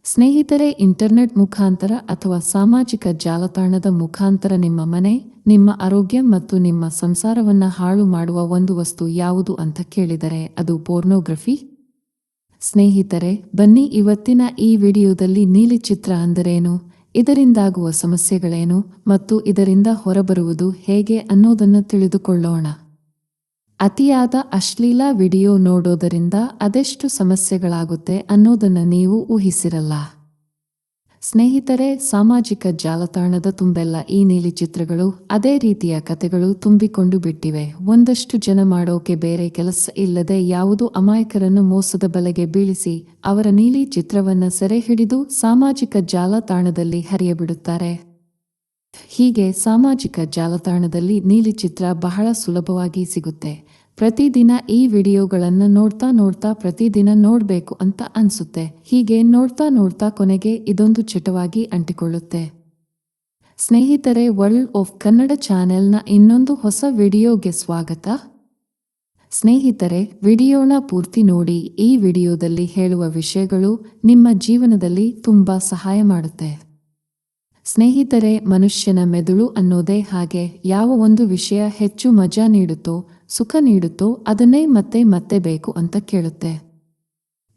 ಸ್ನೇಹಿತರೆ, ಇಂಟರ್ನೆಟ್ ಮುಖಾಂತರ ಅಥವಾ ಸಾಮಾಜಿಕ ಜಾಲತಾಣದ ಮುಖಾಂತರ ನಿಮ್ಮ ಮನೆ, ನಿಮ್ಮ ಆರೋಗ್ಯ ಮತ್ತು ನಿಮ್ಮ ಸಂಸಾರವನ್ನು ಹಾಳು ಮಾಡುವ ಒಂದು ವಸ್ತು ಯಾವುದು ಅಂತ ಕೇಳಿದರೆ ಅದು ಪೋರ್ನೋಗ್ರಫಿ. ಸ್ನೇಹಿತರೆ, ಬನ್ನಿ ಇವತ್ತಿನ ಈ ವಿಡಿಯೋದಲ್ಲಿ ನೀಲಿ ಚಿತ್ರ ಅಂದರೇನು, ಇದರಿಂದಾಗುವ ಸಮಸ್ಯೆಗಳೇನು ಮತ್ತು ಇದರಿಂದ ಹೊರಬರುವುದು ಹೇಗೆ ಅನ್ನೋದನ್ನು ತಿಳಿದುಕೊಳ್ಳೋಣ. ಅತಿಯಾದ ಅಶ್ಲೀಲ ವಿಡಿಯೋ ನೋಡೋದರಿಂದ ಅದೆಷ್ಟು ಸಮಸ್ಯೆಗಳಾಗುತ್ತೆ ಅನ್ನೋದನ್ನು ನೀವು ಊಹಿಸಿರಲ್ಲ. ಸ್ನೇಹಿತರೆ, ಸಾಮಾಜಿಕ ಜಾಲತಾಣದ ತುಂಬೆಲ್ಲ ಈ ನೀಲಿ ಚಿತ್ರಗಳು, ಅದೇ ರೀತಿಯ ಕತೆಗಳು ತುಂಬಿಕೊಂಡು ಬಿಟ್ಟಿವೆ. ಒಂದಷ್ಟು ಜನ ಮಾಡೋಕೆ ಬೇರೆ ಕೆಲಸ ಇಲ್ಲದೆ ಯಾವುದೋ ಅಮಾಯಕರನ್ನು ಮೋಸದ ಬಲೆಗೆ ಬೀಳಿಸಿ ಅವರ ನೀಲಿ ಚಿತ್ರವನ್ನು ಸೆರೆ ಹಿಡಿದು ಸಾಮಾಜಿಕ ಜಾಲತಾಣದಲ್ಲಿ ಹರಿಯಬಿಡುತ್ತಾರೆ. ಹೀಗೆ ಸಾಮಾಜಿಕ ಜಾಲತಾಣದಲ್ಲಿ ನೀಲಿ ಚಿತ್ರ ಬಹಳ ಸುಲಭವಾಗಿ ಸಿಗುತ್ತೆ. ಪ್ರತಿದಿನ ಈ ವಿಡಿಯೋಗಳನ್ನು ನೋಡ್ತಾ ಪ್ರತಿದಿನ ನೋಡಬೇಕು ಅಂತ ಅನ್ಸುತ್ತೆ. ಹೀಗೆ ನೋಡ್ತಾ ಕೊನೆಗೆ ಇದೊಂದು ಚಟವಾಗಿ ಅಂಟಿಕೊಳ್ಳುತ್ತೆ. ಸ್ನೇಹಿತರೆ, ವರ್ಲ್ಡ್ ಆಫ್ ಕನ್ನಡ ಚಾನೆಲ್ನ ಇನ್ನೊಂದು ಹೊಸ ವಿಡಿಯೋಗೆ ಸ್ವಾಗತ. ಸ್ನೇಹಿತರೆ, ವಿಡಿಯೋನ ಪೂರ್ತಿ ನೋಡಿ. ಈ ವಿಡಿಯೋದಲ್ಲಿ ಹೇಳುವ ವಿಷಯಗಳು ನಿಮ್ಮ ಜೀವನದಲ್ಲಿ ತುಂಬಾ ಸಹಾಯ ಮಾಡುತ್ತೆ. ಸ್ನೇಹಿತರೆ, ಮನುಷ್ಯನ ಮೆದುಳು ಅನ್ನೋದೇ ಹಾಗೆ. ಯಾವ ಒಂದು ವಿಷಯ ಹೆಚ್ಚು ಮಜಾ ನೀಡುತ್ತೋ, ಸುಖ ನೀಡುತ್ತೋ ಅದನ್ನೇ ಮತ್ತೆ ಬೇಕು ಅಂತ ಕೇಳುತ್ತೆ.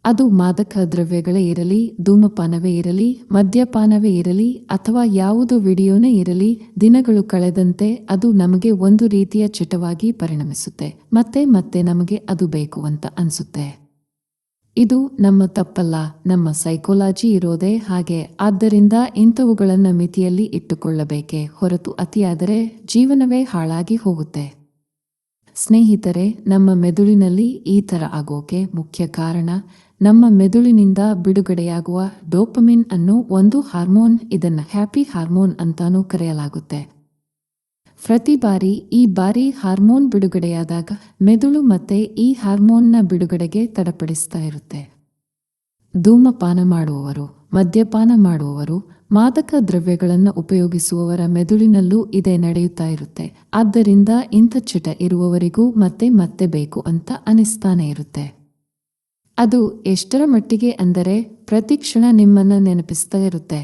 ಅದು ಮಾದಕ ದ್ರವ್ಯಗಳೇ ಇರಲಿ, ಧೂಮಪಾನವೇ ಇರಲಿ, ಮದ್ಯಪಾನವೇ ಇರಲಿ ಅಥವಾ ಯಾವುದು ವಿಡಿಯೋನೇ ಇರಲಿ, ದಿನಗಳು ಕಳೆದಂತೆ ಅದು ನಮಗೆ ಒಂದು ರೀತಿಯ ಚಟವಾಗಿ ಪರಿಣಮಿಸುತ್ತೆ. ಮತ್ತೆ ನಮಗೆ ಅದು ಬೇಕು ಅಂತ ಅನ್ಸುತ್ತೆ. ಇದು ನಮ್ಮ ತಪ್ಪಲ್ಲ, ನಮ್ಮ ಸೈಕೋಲಾಜಿ ಇರೋದೇ ಹಾಗೆ. ಆದ್ದರಿಂದ ಇಂಥವುಗಳನ್ನು ಮಿತಿಯಲ್ಲಿ ಇಟ್ಟುಕೊಳ್ಳಬೇಕೇ ಹೊರತು ಅತಿಯಾದರೆ ಜೀವನವೇ ಹಾಳಾಗಿ ಹೋಗುತ್ತೆ. ಸ್ನೇಹಿತರೆ, ನಮ್ಮ ಮೆದುಳಿನಲ್ಲಿ ಈ ಥರ ಆಗೋಕೆ ಮುಖ್ಯ ಕಾರಣ ನಮ್ಮ ಮೆದುಳಿನಿಂದ ಬಿಡುಗಡೆಯಾಗುವ ಡೋಪಮಿನ್ ಅನ್ನೋ ಒಂದು ಹಾರ್ಮೋನ್. ಇದನ್ನು ಹ್ಯಾಪಿ ಹಾರ್ಮೋನ್ ಅಂತಾನೂ ಕರೆಯಲಾಗುತ್ತೆ. ಪ್ರತಿ ಬಾರಿ ಈ ಹಾರ್ಮೋನ್ ಬಿಡುಗಡೆಯಾದಾಗ ಮೆದುಳು ಮತ್ತೆ ಈ ಹಾರ್ಮೋನ್ನ ಬಿಡುಗಡೆಗೆ ತಡಪಡಿಸ್ತಾ ಇರುತ್ತೆ. ಧೂಮಪಾನ ಮಾಡುವವರು, ಮದ್ಯಪಾನ ಮಾಡುವವರು, ಮಾದಕ ದ್ರವ್ಯಗಳನ್ನು ಉಪಯೋಗಿಸುವವರ ಮೆದುಳಿನಲ್ಲೂ ಇದೇ ನಡೆಯುತ್ತಾ ಇರುತ್ತೆ. ಆದ್ದರಿಂದ ಇಂಥ ಚಟ ಇರುವವರಿಗೂ ಮತ್ತೆ ಬೇಕು ಅಂತ ಅನಿಸ್ತಾನೆ ಇರುತ್ತೆ. ಅದು ಎಷ್ಟರ ಮಟ್ಟಿಗೆ ಅಂದರೆ ಪ್ರತಿ ಕ್ಷಣ ನಿಮ್ಮನ್ನ ನೆನಪಿಸ್ತಾ ಇರುತ್ತೆ.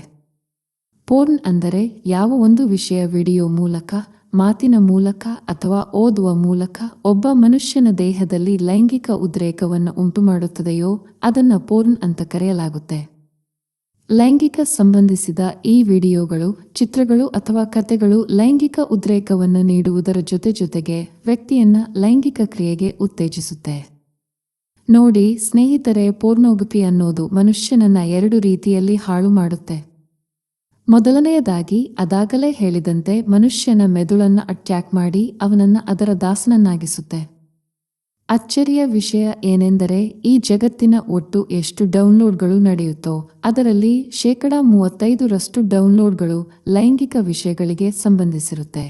ಪೋರ್ನ್ ಅಂದರೆ ಯಾವ ಒಂದು ವಿಷಯ ವಿಡಿಯೋ ಮೂಲಕ, ಮಾತಿನ ಮೂಲಕ ಅಥವಾ ಓದುವ ಮೂಲಕ ಒಬ್ಬ ಮನುಷ್ಯನ ದೇಹದಲ್ಲಿ ಲೈಂಗಿಕ ಉದ್ರೇಕವನ್ನು ಉಂಟುಮಾಡುತ್ತದೆಯೋ ಅದನ್ನು ಪೋರ್ನ್ ಅಂತ ಕರೆಯಲಾಗುತ್ತೆ. ಲೈಂಗಿಕ ಸಂಬಂಧಿಸಿದ ಈ ವಿಡಿಯೋಗಳು, ಚಿತ್ರಗಳು ಅಥವಾ ಕತೆಗಳು ಲೈಂಗಿಕ ಉದ್ರೇಕವನ್ನು ನೀಡುವುದರ ಜೊತೆಗೆ ವ್ಯಕ್ತಿಯನ್ನ ಲೈಂಗಿಕ ಕ್ರಿಯೆಗೆ ಉತ್ತೇಜಿಸುತ್ತೆ. ನೋಡಿ ಸ್ನೇಹಿತರೆ, ಪೋರ್ನೋಗ್ರಫಿ ಅನ್ನೋದು ಮನುಷ್ಯನನ್ನ ಎರಡು ರೀತಿಯಲ್ಲಿ ಹಾಳು ಮಾಡುತ್ತೆ. ಮೊದಲನೆಯದಾಗಿ, ಅದಾಗಲೇ ಹೇಳಿದಂತೆ, ಮನುಷ್ಯನ ಮೆದುಳನ್ನು ಅಟ್ಯಾಕ್ ಮಾಡಿ ಅವನನ್ನು ಅದರ ದಾಸನನ್ನಾಗಿಸುತ್ತೆ. ಅಚ್ಚರಿಯ ವಿಷಯ ಏನೆಂದರೆ, ಈ ಜಗತ್ತಿನ ಒಟ್ಟು ಎಷ್ಟು ಡೌನ್ಲೋಡ್ಗಳು ನಡೆಯುತ್ತೋ ಅದರಲ್ಲಿ 35% ಡೌನ್ಲೋಡ್ಗಳು ಲೈಂಗಿಕ ವಿಷಯಗಳಿಗೆ ಸಂಬಂಧಿಸಿರುತ್ತೆ.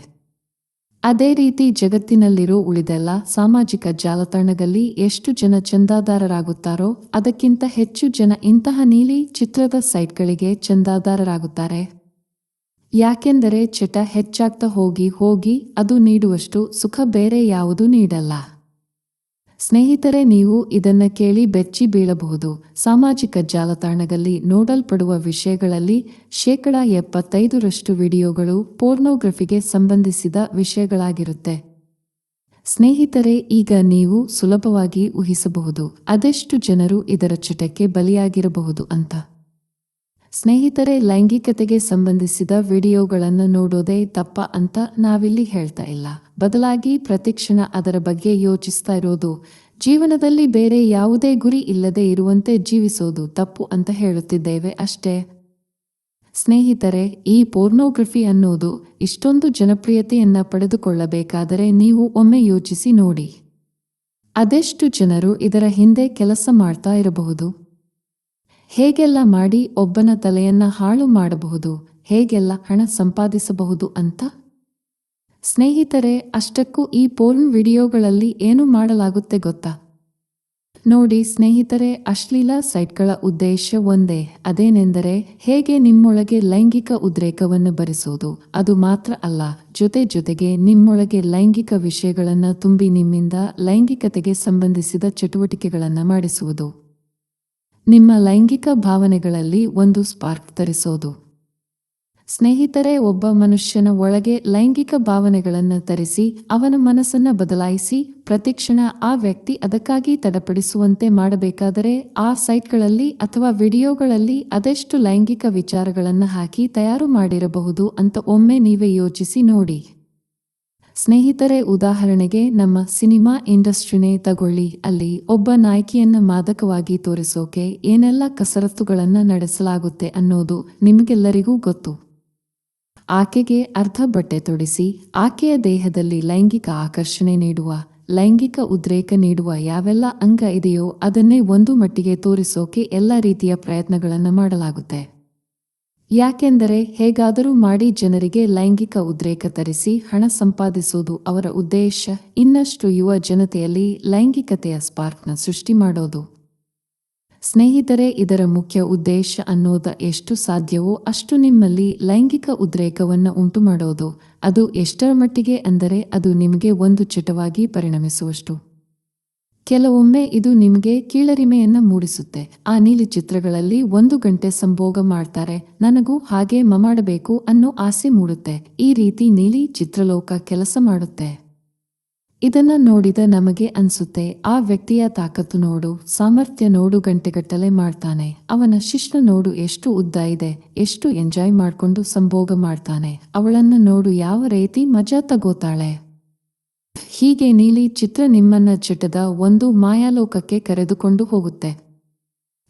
ಅದೇ ರೀತಿ ಜಗತ್ತಿನಲ್ಲಿರೋ ಉಳಿದೆಲ್ಲ ಸಾಮಾಜಿಕ ಜಾಲತಾಣದಲ್ಲಿ ಎಷ್ಟು ಜನ ಚಂದಾದಾರರಾಗುತ್ತಾರೋ ಅದಕ್ಕಿಂತ ಹೆಚ್ಚು ಜನ ಇಂತಹ ನೀಲಿ ಚಿತ್ರದ ಸೈಟ್ಗಳಿಗೆ ಚಂದಾದಾರರಾಗುತ್ತಾರೆ. ಯಾಕೆಂದರೆ ಚಟ ಹೆಚ್ಚಾಗ್ತಾ ಹೋಗಿ ಅದು ನೀಡುವಷ್ಟು ಸುಖ ಬೇರೆ ಯಾವುದೂ ನೀಡಲ್ಲ. ಸ್ನೇಹಿತರೆ, ನೀವು ಇದನ್ನ ಕೇಳಿ ಬೆಚ್ಚಿ ಬೀಳಬಹುದು. ಸಾಮಾಜಿಕ ಜಾಲತಾಣದಲ್ಲಿ ನೋಡಲ್ಪಡುವ ವಿಷಯಗಳಲ್ಲಿ 75% ವಿಡಿಯೋಗಳು ಪೋರ್ನೋಗ್ರಫಿಗೆ ಸಂಬಂಧಿಸಿದ ವಿಷಯಗಳಾಗಿರುತ್ತೆ. ಸ್ನೇಹಿತರೆ, ಈಗ ನೀವು ಸುಲಭವಾಗಿ ಊಹಿಸಬಹುದು ಅದೆಷ್ಟು ಜನರು ಇದರ ಚಟಕ್ಕೆ ಬಲಿಯಾಗಿರಬಹುದು ಅಂತ. ಸ್ನೇಹಿತರೆ, ಲೈಂಗಿಕತೆಗೆ ಸಂಬಂಧಿಸಿದ ವಿಡಿಯೋಗಳನ್ನು ನೋಡೋದೇ ತಪ್ಪ ಅಂತ ನಾವಿಲ್ಲಿ ಹೇಳ್ತಾ ಇಲ್ಲ. ಬದಲಾಗಿ ಪ್ರತಿಕ್ಷಣ ಅದರ ಬಗ್ಗೆ ಯೋಚಿಸ್ತಾ ಇರೋದು, ಜೀವನದಲ್ಲಿ ಬೇರೆ ಯಾವುದೇ ಗುರಿ ಇಲ್ಲದೆ ಇರುವಂತೆ ಜೀವಿಸೋದು ತಪ್ಪು ಅಂತ ಹೇಳುತ್ತಿದ್ದೇವೆ ಅಷ್ಟೇ. ಸ್ನೇಹಿತರೆ, ಈ ಪೋರ್ನೋಗ್ರಫಿ ಅನ್ನೋದು ಇಷ್ಟೊಂದು ಜನಪ್ರಿಯತೆಯನ್ನ ಪಡೆದುಕೊಳ್ಳಬೇಕಾದರೆ ನೀವು ಒಮ್ಮೆ ಯೋಚಿಸಿ ನೋಡಿ, ಅದೆಷ್ಟು ಜನರು ಇದರ ಹಿಂದೆ ಕೆಲಸ ಮಾಡ್ತಾ ಇರಬಹುದು. ಹೇಗೆಲ್ಲ ಮಾಡಿ ಒಬ್ಬನ ತಲೆಯನ್ನ ಹಾಳು ಮಾಡಬಹುದು, ಹೇಗೆಲ್ಲ ಹಣ ಸಂಪಾದಿಸಬಹುದು ಅಂತ. ಸ್ನೇಹಿತರೆ, ಅಷ್ಟಕ್ಕೂ ಈ ಪೋರ್ನ್ ವಿಡಿಯೋಗಳಲ್ಲಿ ಏನು ಮಾಡಲಾಗುತ್ತೆ ಗೊತ್ತಾ? ನೋಡಿ ಸ್ನೇಹಿತರೆ, ಅಶ್ಲೀಲ ಸೈಟ್ಗಳ ಉದ್ದೇಶ ಒಂದೇ, ಅದೇನೆಂದರೆ ಹೇಗೆ ನಿಮ್ಮೊಳಗೆ ಲೈಂಗಿಕ ಉದ್ರೇಕವನ್ನು ಬರಿಸೋದು. ಅದು ಮಾತ್ರ ಅಲ್ಲ, ಜೊತೆಗೆ ನಿಮ್ಮೊಳಗೆ ಲೈಂಗಿಕ ವಿಷಯಗಳನ್ನು ತುಂಬಿ ನಿಮ್ಮಿಂದ ಲೈಂಗಿಕತೆಗೆ ಸಂಬಂಧಿಸಿದ ಚಟುವಟಿಕೆಗಳನ್ನು ಮಾಡಿಸುವುದು. ನಿಮ್ಮ ಲೈಂಗಿಕ ಭಾವನೆಗಳಲ್ಲಿ ಒಂದು ಸ್ಪಾರ್ಕ್ ತರಿಸೋದು. ಸ್ನೇಹಿತರೆ, ಒಬ್ಬ ಮನುಷ್ಯನ ಒಳಗೆ ಲೈಂಗಿಕ ಭಾವನೆಗಳನ್ನು ತರಿಸಿ ಅವನ ಮನಸ್ಸನ್ನ ಬದಲಾಯಿಸಿ ಪ್ರತಿಕ್ಷಣ ಆ ವ್ಯಕ್ತಿ ಅದಕ್ಕಾಗಿ ತಡಪಡಿಸುವಂತೆ ಮಾಡಬೇಕಾದರೆ ಆ ಸೈಟ್ಗಳಲ್ಲಿ ಅಥವಾ ವಿಡಿಯೋಗಳಲ್ಲಿ ಅದೆಷ್ಟು ಲೈಂಗಿಕ ವಿಚಾರಗಳನ್ನು ಹಾಕಿ ತಯಾರು ಮಾಡಿರಬಹುದು ಅಂತ ಒಮ್ಮೆ ನೀವೇ ಯೋಚಿಸಿ ನೋಡಿ. ಸ್ನೇಹಿತರೆ, ಉದಾಹರಣೆಗೆ ನಮ್ಮ ಸಿನಿಮಾ ಇಂಡಸ್ಟ್ರಿನೇ ತಗೊಳ್ಳಿ. ಅಲ್ಲಿ ಒಬ್ಬ ನಾಯಕಿಯನ್ನ ಮಾದಕವಾಗಿ ತೋರಿಸೋಕೆ ಏನೆಲ್ಲ ಕಸರತ್ತುಗಳನ್ನು ನಡೆಸಲಾಗುತ್ತೆ ಅನ್ನೋದು ನಿಮಗೆಲ್ಲರಿಗೂ ಗೊತ್ತು. ಆಕೆಗೆ ಅರ್ಧ ಬಟ್ಟೆ ತೊಡಿಸಿ ಆಕೆಯ ದೇಹದಲ್ಲಿ ಲೈಂಗಿಕ ಆಕರ್ಷಣೆ ನೀಡುವ, ಲೈಂಗಿಕ ಉದ್ರೇಕ ನೀಡುವ ಯಾವೆಲ್ಲ ಅಂಗ ಇದೆಯೋ ಅದನ್ನೇ ಒಂದು ಮಟ್ಟಿಗೆ ತೋರಿಸೋಕೆ ಎಲ್ಲ ರೀತಿಯ ಪ್ರಯತ್ನಗಳನ್ನು ಮಾಡಲಾಗುತ್ತೆ. ಯಾಕೆಂದರೆ ಹೇಗಾದರೂ ಮಾಡಿ ಜನರಿಗೆ ಲೈಂಗಿಕ ಉದ್ರೇಕ ತರಿಸಿ ಹಣ ಸಂಪಾದಿಸೋದು ಅವರ ಉದ್ದೇಶ. ಇನ್ನಷ್ಟು ಯುವ ಜನತೆಯಲ್ಲಿ ಲೈಂಗಿಕತೆಯ ಸ್ಪಾರ್ಕ್ನ ಸೃಷ್ಟಿ ಮಾಡೋದು. ಸ್ನೇಹಿತರೆ, ಇದರ ಮುಖ್ಯ ಉದ್ದೇಶ ಅನ್ನೋದು ಎಷ್ಟು ಸಾಧ್ಯವೋ ಅಷ್ಟು ನಿಮ್ಮಲ್ಲಿ ಲೈಂಗಿಕ ಉದ್ರೇಕವನ್ನು ಉಂಟು ಮಾಡೋದು. ಅದು ಎಷ್ಟರ ಮಟ್ಟಿಗೆ ಅಂದರೆ ಅದು ನಿಮಗೆ ಒಂದು ಚಟವಾಗಿ ಪರಿಣಮಿಸುವಷ್ಟು. ಕೆಲವೊಮ್ಮೆ ಇದು ನಿಮಗೆ ಕೀಳರಿಮೆಯನ್ನ ಮೂಡಿಸುತ್ತೆ. ಆ ನೀಲಿ ಚಿತ್ರಗಳಲ್ಲಿ 1 ಗಂಟೆ ಸಂಭೋಗ ಮಾಡ್ತಾರೆ, ನನಗೂ ಹಾಗೆ ಮಾಡಬೇಕು ಅನ್ನೋ ಆಸೆ ಮೂಡುತ್ತೆ. ಈ ರೀತಿ ನೀಲಿ ಚಿತ್ರಲೋಕ ಕೆಲಸ ಮಾಡುತ್ತೆ. ಇದನ್ನ ನೋಡಿದ ನಮಗೆ ಅನ್ಸುತ್ತೆ, ಆ ವ್ಯಕ್ತಿಯ ತಾಕತ್ತು ನೋಡು, ಸಾಮರ್ಥ್ಯ ನೋಡು, ಗಂಟೆಗಟ್ಟಲೆ ಮಾಡ್ತಾನೆ, ಅವನ ಶಿಶ್ನ ನೋಡು ಎಷ್ಟು ಉದ್ದ ಇದೆ, ಎಷ್ಟು ಎಂಜಾಯ್ ಮಾಡ್ಕೊಂಡು ಸಂಭೋಗ ಮಾಡ್ತಾನೆ, ಅವಳನ್ನ ನೋಡು ಯಾವ ರೀತಿ ಮಜಾ ತಗೋತಾಳೆ. ಹೀಗೆ ನೀಲಿ ಚಿತ್ರ ನಿಮ್ಮನ್ನ ಚಟದ ಒಂದು ಮಾಯಾಲೋಕಕ್ಕೆ ಕರೆದುಕೊಂಡು ಹೋಗುತ್ತೆ.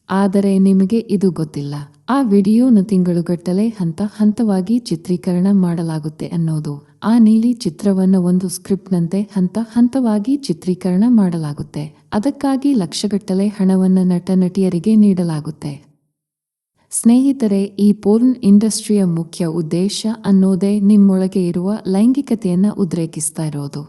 ಆದರೆ ನಿಮಗೆ ಇದು ಗೊತ್ತಿಲ್ಲ, ಆ ವಿಡಿಯೋನ ತಿಂಗಳುಗಟ್ಟಲೆ ಹಂತ ಹಂತವಾಗಿ ಚಿತ್ರೀಕರಣ ಮಾಡಲಾಗುತ್ತೆ ಅನ್ನೋದು. ಆ ನೀಲಿ ಚಿತ್ರವನ್ನು ಒಂದು ಸ್ಕ್ರಿಪ್ಟ್ನಂತೆ ಹಂತ ಹಂತವಾಗಿ ಚಿತ್ರೀಕರಣ ಮಾಡಲಾಗುತ್ತೆ. ಅದಕ್ಕಾಗಿ ಲಕ್ಷಗಟ್ಟಲೆ ಹಣವನ್ನು ನಟ ನಟಿಯರಿಗೆ ನೀಡಲಾಗುತ್ತೆ. ಸ್ನೇಹಿತರೆ, ಈ ಪೋರ್ನ್ ಇಂಡಸ್ಟ್ರಿಯ ಮುಖ್ಯ ಉದ್ದೇಶ ಅನ್ನೋದೇ ನಿಮ್ಮೊಳಗೆ ಇರುವ ಲೈಂಗಿಕತೆಯನ್ನು ಉದ್ರೇಕಿಸ್ತಾ ಇರೋದು.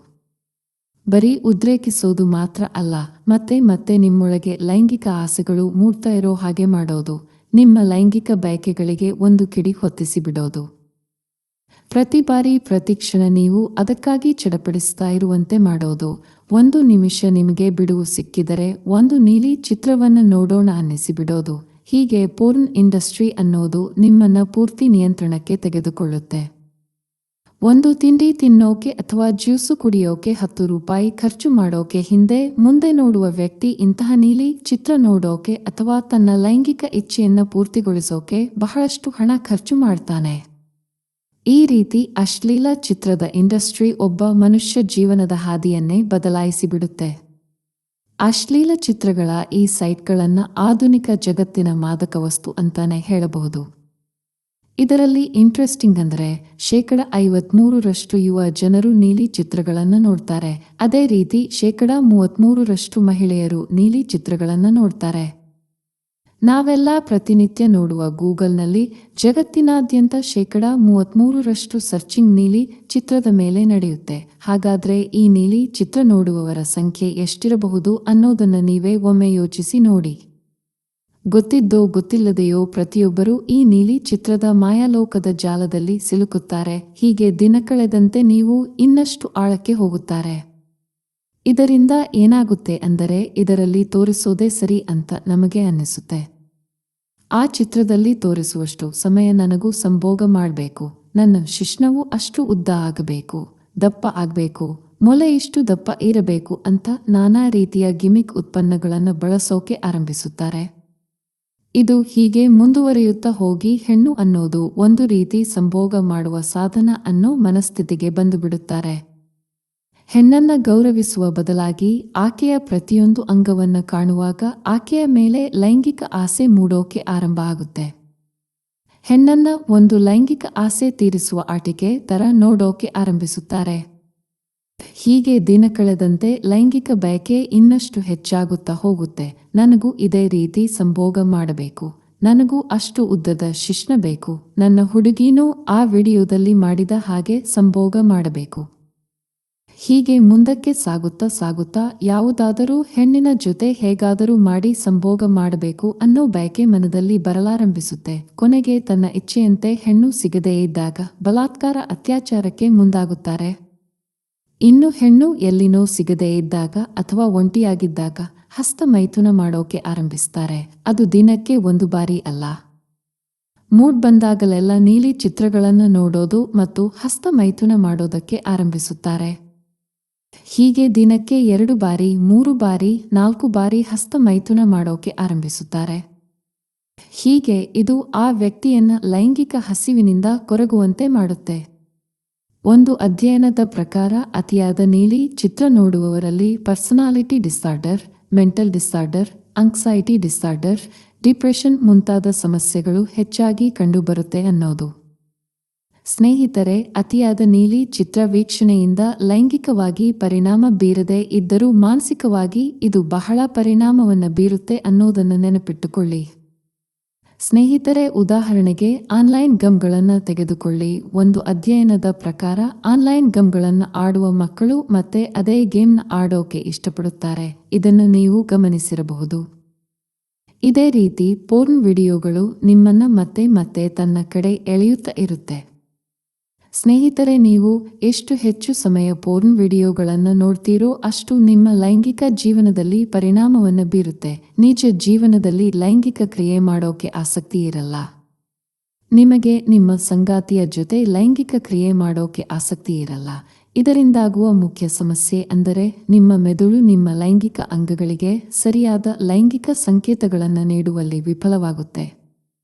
ಬರೀ ಉದ್ರೇಕಿಸೋದು ಮಾತ್ರ ಅಲ್ಲ, ಮತ್ತೆ ಮತ್ತೆ ನಿಮ್ಮೊಳಗೆ ಲೈಂಗಿಕ ಆಸೆಗಳು ಮೂಡ್ತಾ ಇರೋ ಹಾಗೆ ಮಾಡೋದು. ನಿಮ್ಮ ಲೈಂಗಿಕ ಬಯಕೆಗಳಿಗೆ ಒಂದು ಕಿಡಿ ಹೊತ್ತಿಸಿ ಬಿಡೋದು. ಪ್ರತಿ ಬಾರಿ ಪ್ರತಿಕ್ಷಣ ನೀವು ಅದಕ್ಕಾಗಿ ಚಡಪಡಿಸ್ತಾ ಇರುವಂತೆ ಮಾಡೋದು. 1 ನಿಮಿಷ ನಿಮಗೆ ಬಿಡುವು ಸಿಕ್ಕಿದರೆ ಒಂದು ನೀಲಿ ಚಿತ್ರವನ್ನು ನೋಡೋಣ ಅನ್ನಿಸಿಬಿಡೋದು. ಹೀಗೆ ಪೋರ್ನ್ ಇಂಡಸ್ಟ್ರಿ ಅನ್ನೋದು ನಿಮ್ಮನ್ನ ಪೂರ್ತಿ ನಿಯಂತ್ರಣಕ್ಕೆ ತೆಗೆದುಕೊಳ್ಳುತ್ತೆ. ಒಂದು ತಿಂಡಿ ತಿನ್ನೋಕೆ ಅಥವಾ ಜ್ಯೂಸು ಕುಡಿಯೋಕೆ 10 ರೂಪಾಯಿ ಖರ್ಚು ಮಾಡೋಕೆ ಹಿಂದೆ ಮುಂದೆ ನೋಡುವ ವ್ಯಕ್ತಿ ಇಂತಹ ನೀಲಿ ಚಿತ್ರ ನೋಡೋಕೆ ಅಥವಾ ತನ್ನ ಲೈಂಗಿಕ ಇಚ್ಛೆಯನ್ನು ಪೂರ್ತಿಗೊಳಿಸೋಕೆ ಬಹಳಷ್ಟು ಹಣ ಖರ್ಚು ಮಾಡ್ತಾನೆ. ಈ ರೀತಿ ಅಶ್ಲೀಲ ಚಿತ್ರದ ಇಂಡಸ್ಟ್ರಿ ಒಬ್ಬ ಮನುಷ್ಯ ಜೀವನದ ಹಾದಿಯನ್ನೇ ಬದಲಾಯಿಸಿಬಿಡುತ್ತೆ. ಅಶ್ಲೀಲ ಚಿತ್ರಗಳ ಈ ಸೈಟ್ಗಳನ್ನು ಆಧುನಿಕ ಜಗತ್ತಿನ ಮಾದಕ ವಸ್ತು ಅಂತಾನೆ ಹೇಳಬಹುದು. ಇದರಲ್ಲಿ ಇಂಟ್ರೆಸ್ಟಿಂಗ್ ಅಂದರೆ 53% ಯುವ ಜನರು ನೀಲಿ ಚಿತ್ರಗಳನ್ನು ನೋಡ್ತಾರೆ. ಅದೇ ರೀತಿ 33% ಮಹಿಳೆಯರು ನೀಲಿ ಚಿತ್ರಗಳನ್ನು ನೋಡ್ತಾರೆ. ನಾವೆಲ್ಲ ಪ್ರತಿನಿತ್ಯ ನೋಡುವ ಗೂಗಲ್ನಲ್ಲಿ ಜಗತ್ತಿನಾದ್ಯಂತ 33% ಸರ್ಚಿಂಗ್ ನೀಲಿ ಚಿತ್ರದ ಮೇಲೆ ನಡೆಯುತ್ತೆ. ಹಾಗಾದ್ರೆ ಈ ನೀಲಿ ಚಿತ್ರ ನೋಡುವವರ ಸಂಖ್ಯೆ ಎಷ್ಟಿರಬಹುದು ಅನ್ನೋದನ್ನು ನೀವೇ ಒಮ್ಮೆ ಯೋಚಿಸಿ ನೋಡಿ. ಗೊತ್ತಿದ್ದೋ ಗೊತ್ತಿಲ್ಲದೆಯೋ ಪ್ರತಿಯೊಬ್ಬರೂ ಈ ನೀಲಿ ಚಿತ್ರದ ಮಾಯಾಲೋಕದ ಜಾಲದಲ್ಲಿ ಸಿಲುಕುತ್ತಾರೆ. ಹೀಗೆ ದಿನ ಕಳೆದಂತೆ ನೀವು ಇನ್ನಷ್ಟು ಆಳಕ್ಕೆ ಹೋಗುತ್ತಾರೆ. ಇದರಿಂದ ಏನಾಗುತ್ತೆ ಅಂದರೆ ಇದರಲ್ಲಿ ತೋರಿಸೋದೇ ಸರಿ ಅಂತ ನಮಗೆ ಅನ್ನಿಸುತ್ತೆ. ಆ ಚಿತ್ರದಲ್ಲಿ ತೋರಿಸುವಷ್ಟು ಸಮಯ ನನಗೂ ಸಂಭೋಗ ಮಾಡಬೇಕು, ನನ್ನ ಶಿಶ್ನವು ಅಷ್ಟು ಉದ್ದ ಆಗಬೇಕು, ದಪ್ಪ ಆಗಬೇಕು, ಮೊಲೆ ಇಷ್ಟು ದಪ್ಪ ಇರಬೇಕು ಅಂತ ನಾನಾ ರೀತಿಯ ಗಿಮಿಕ್ ಉತ್ಪನ್ನಗಳನ್ನು ಬಳಸೋಕೆ ಆರಂಭಿಸುತ್ತಾರೆ. ಇದು ಹೀಗೆ ಮುಂದುವರಿಯುತ್ತಾ ಹೋಗಿ ಹೆಣ್ಣು ಅನ್ನೋದು ಒಂದು ರೀತಿ ಸಂಭೋಗ ಮಾಡುವ ಸಾಧನ ಅನ್ನೋ ಮನಸ್ಥಿತಿಗೆ ಬಂದುಬಿಡುತ್ತಾರೆ. ಹೆಣ್ಣನ್ನ ಗೌರವಿಸುವ ಬದಲಾಗಿ ಆಕೆಯ ಪ್ರತಿಯೊಂದು ಅಂಗವನ್ನು ಕಾಣುವಾಗ ಆಕೆಯ ಮೇಲೆ ಲೈಂಗಿಕ ಆಸೆ ಮೂಡೋಕೆ ಆರಂಭ ಆಗುತ್ತೆ. ಹೆಣ್ಣನ್ನ ಒಂದು ಲೈಂಗಿಕ ಆಸೆ ತೀರಿಸುವ ಆಟಿಕೆ ತರ ನೋಡೋಕೆ ಆರಂಭಿಸುತ್ತಾರೆ. ಹೀಗೆ ದಿನ ಕಳೆದಂತೆ ಲೈಂಗಿಕ ಬಯಕೆ ಇನ್ನಷ್ಟು ಹೆಚ್ಚಾಗುತ್ತಾ ಹೋಗುತ್ತೆ. ನನಗೂ ಇದೇ ರೀತಿ ಸಂಭೋಗ ಮಾಡಬೇಕು, ನನಗೂ ಅಷ್ಟು ಉದ್ದದ ಶಿಶ್ನ ಬೇಕು, ನನ್ನ ಹುಡುಗಿನೂ ಆ ವಿಡಿಯೋದಲ್ಲಿ ಮಾಡಿದ ಹಾಗೆ ಸಂಭೋಗ ಮಾಡಬೇಕು. ಹೀಗೆ ಮುಂದಕ್ಕೆ ಸಾಗುತ್ತಾ ಸಾಗುತ್ತಾ ಯಾವುದಾದರೂ ಹೆಣ್ಣಿನ ಜೊತೆ ಹೇಗಾದರೂ ಮಾಡಿ ಸಂಭೋಗ ಮಾಡಬೇಕು ಅನ್ನೋ ಬಯಕೆ ಮನದಲ್ಲಿ ಬರಲಾರಂಭಿಸುತ್ತೆ. ಕೊನೆಗೆ ತನ್ನ ಇಚ್ಛೆಯಂತೆ ಹೆಣ್ಣು ಸಿಗದೇ ಇದ್ದಾಗ ಬಲಾತ್ಕಾರ ಅತ್ಯಾಚಾರಕ್ಕೆ ಮುಂದಾಗುತ್ತಾರೆ. ಇನ್ನು ಹೆಣ್ಣು ಎಲ್ಲಿನೋ ಸಿಗದೇ ಇದ್ದಾಗ ಅಥವಾ ಒಂಟಿಯಾಗಿದ್ದಾಗ ಹಸ್ತಮೈಥುನ ಮಾಡೋಕೆ ಆರಂಭಿಸ್ತಾರೆ. ಅದು ದಿನಕ್ಕೆ 1 ಬಾರಿ ಅಲ್ಲ. ಮೂಡ್ ಬಂದಾಗಲೆಲ್ಲ ನೀಲಿ ಚಿತ್ರಗಳನ್ನು ನೋಡೋದು ಮತ್ತು ಹಸ್ತಮೈಥುನ ಮಾಡೋದಕ್ಕೆ ಆರಂಭಿಸುತ್ತಾರೆ. ಹೀಗೆ ದಿನಕ್ಕೆ 2 ಬಾರಿ, 3 ಬಾರಿ, 4 ಬಾರಿ ಹಸ್ತಮೈಥುನ ಮಾಡೋಕೆ ಆರಂಭಿಸುತ್ತಾರೆ. ಹೀಗೆ ಇದು ಆ ವ್ಯಕ್ತಿಯನ್ನ ಲೈಂಗಿಕ ಹಸಿವಿನಿಂದ ಕೊರಗುವಂತೆ ಮಾಡುತ್ತೆ. ಒಂದು ಅಧ್ಯಯನದ ಪ್ರಕಾರ ಅತಿಯಾದ ನೀಲಿ ಚಿತ್ರ ನೋಡುವವರಲ್ಲಿ personality disorder, mental disorder, anxiety disorder, depression ಮುಂತಾದ ಸಮಸ್ಯೆಗಳು ಹೆಚ್ಚಾಗಿ ಕಂಡುಬರುತ್ತೆ ಅನ್ನೋದು. ಸ್ನೇಹಿತರೆ, ಅತಿಯಾದ ನೀಲಿ ಚಿತ್ರ ವೀಕ್ಷಣೆಯಿಂದ ಲೈಂಗಿಕವಾಗಿ ಪರಿಣಾಮ ಬೀರದೆ ಇದ್ದರೂ ಮಾನಸಿಕವಾಗಿ ಇದು ಬಹಳ ಪರಿಣಾಮವನ್ನು ಬೀರುತ್ತೆ ಅನ್ನೋದನ್ನು ನೆನಪಿಟ್ಟುಕೊಳ್ಳಿ. ಸ್ನೇಹಿತರೆ, ಉದಾಹರಣೆಗೆ ಆನ್ಲೈನ್ ಗೇಮ್ಗಳನ್ನು ತೆಗೆದುಕೊಳ್ಳಿ. ಒಂದು ಅಧ್ಯಯನದ ಪ್ರಕಾರ ಆನ್ಲೈನ್ ಗೇಮ್ಗಳನ್ನು ಆಡುವ ಮಕ್ಕಳು ಮತ್ತೆ ಅದೇ ಗೇಮ್ನ ಆಡೋಕೆ ಇಷ್ಟಪಡುತ್ತಾರೆ. ಇದನ್ನು ನೀವು ಗಮನಿಸಿರಬಹುದು. ಇದೇ ರೀತಿ ಪೋರ್ನ್ ವಿಡಿಯೋಗಳು ನಿಮ್ಮನ್ನ ಮತ್ತೆ ಮತ್ತೆ ತನ್ನ ಕಡೆ ಎಳೆಯುತ್ತಾ ಇರುತ್ತೆ. ಸ್ನೇಹಿತರೆ, ನೀವು ಎಷ್ಟು ಹೆಚ್ಚು ಸಮಯ ಪೋರ್ನ್ ವಿಡಿಯೋಗಳನ್ನು ನೋಡ್ತೀರೋ ಅಷ್ಟು ನಿಮ್ಮ ಲೈಂಗಿಕ ಜೀವನದಲ್ಲಿ ಪರಿಣಾಮವನ್ನು ಬೀರುತ್ತೆ. ನಿಜ ಜೀವನದಲ್ಲಿ ಲೈಂಗಿಕ ಕ್ರಿಯೆ ಮಾಡೋಕೆ ಆಸಕ್ತಿ ಇರಲ್ಲ. ನಿಮಗೆ ನಿಮ್ಮ ಸಂಗಾತಿಯ ಜೊತೆ ಲೈಂಗಿಕ ಕ್ರಿಯೆ ಮಾಡೋಕೆ ಆಸಕ್ತಿ ಇರಲ್ಲ. ಇದರಿಂದಾಗುವ ಮುಖ್ಯ ಸಮಸ್ಯೆ ಅಂದರೆ ನಿಮ್ಮ ಮೆದುಳು ನಿಮ್ಮ ಲೈಂಗಿಕ ಅಂಗಗಳಿಗೆ ಸರಿಯಾದ ಲೈಂಗಿಕ ಸಂಕೇತಗಳನ್ನು ನೀಡುವಲ್ಲಿ ವಿಫಲವಾಗುತ್ತೆ.